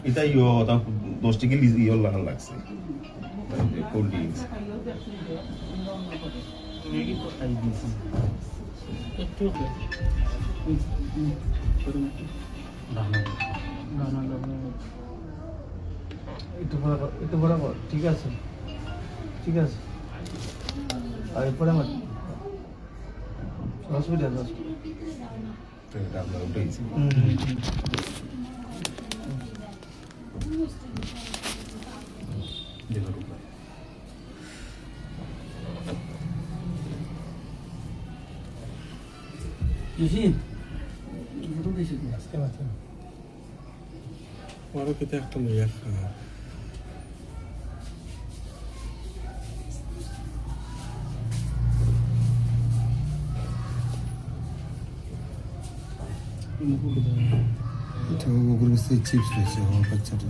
এটা ইয়ো তা 10 টাকা ইয়ো লাগান লাগছে কোল্ড ড্রিঙ্কস ম্যাগি তো খাই দিয়েছি একটু একটু বরাবর ঠিক আছে ঠিক আছে আর এরপরে আমার হসপিটাল এটা আমরা উঠেছি দেখো Guarda che te non riesco a fare. তো ওগুলো সেই চিপস রয়েছে আমার বাচ্চাটা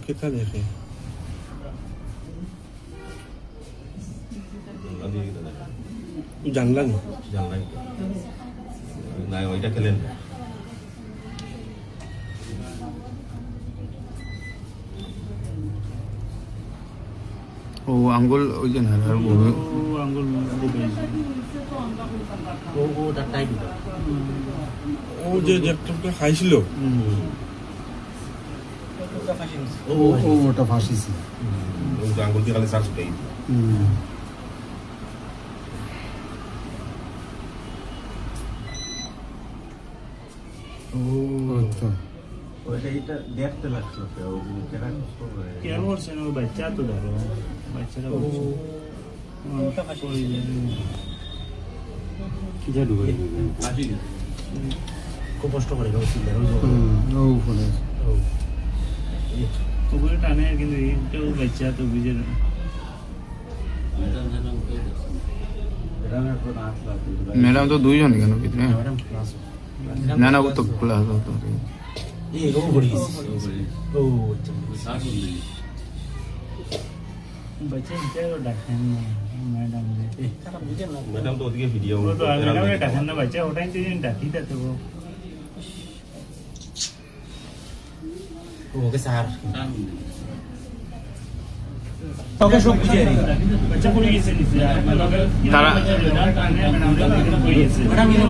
Che te devi? জানলা না জানলাই না ওইটা খেলেন ও আঙ্গুল ওই যে না আর বমি ও আঙ্গুল ও ডাক্তাই দিল ও যে জ্যাকটপটা খাইছিল ও ওটা ফাঁসিছে ওই আঙ্গুল দিয়ে খালি শ্বাস উঠেই ও তো ওইটা দেখতে লাগছে কেন করছে না বাচ্চা তো ধরো বাচ্চারা বলছে কি জাদু করে খুব কষ্ট করে ও ফলে কুকুরে টানে কিন্তু এইটাও বাচ্চা তো বুঝে ম্যাডাম তো দুইজন কেন ভিতরে না না ও তো খোলা হতো বাচ্চা হিসেবে ডাকেন না ম্যাডাম ম্যাডাম তো ওদিকে ভিডিও ম্যাডাম ডাকেন না বাচ্চা ওটাই তো ডাকি দিতে ওকে স্যার ওকে সব বুঝিয়ে বাচ্চা পড়ে গেছে নিচে তারা ম্যাডাম